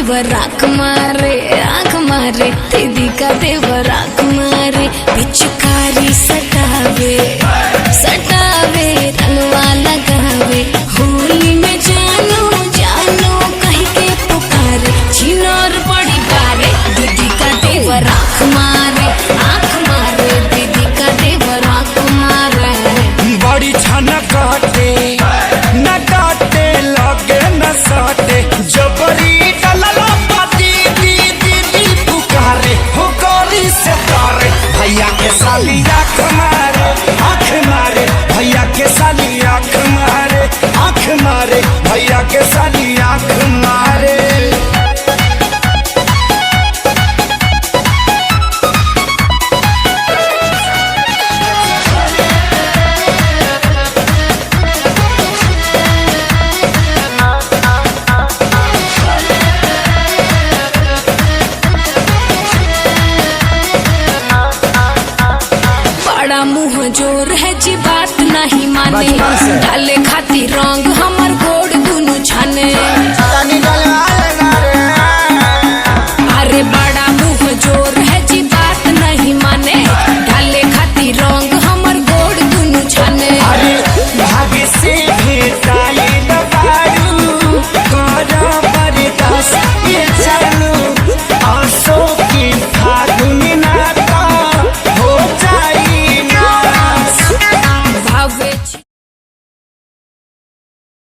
देवर आँख मारे दीदी का देवर आँख मारे पिचकारी सटावे रंगवा लगावे होली में जानो कहीं के पुकारे चिनोर बड़ी बारे दीदी का देवर आँख मारे दीदी का देवर आँख मारे बड़ी छनक काटे लगे न साटे जबरी डलला पाती दीदी पुकारे हो गोरी से तारे भैया के साली आँख मारे भैया के साली आँख मारे भैया के साली आँख मारे। बड़ा मुँह जोर है जी बात नहीं माने डाले खाती रंग हमर गोड़ दुनु छाने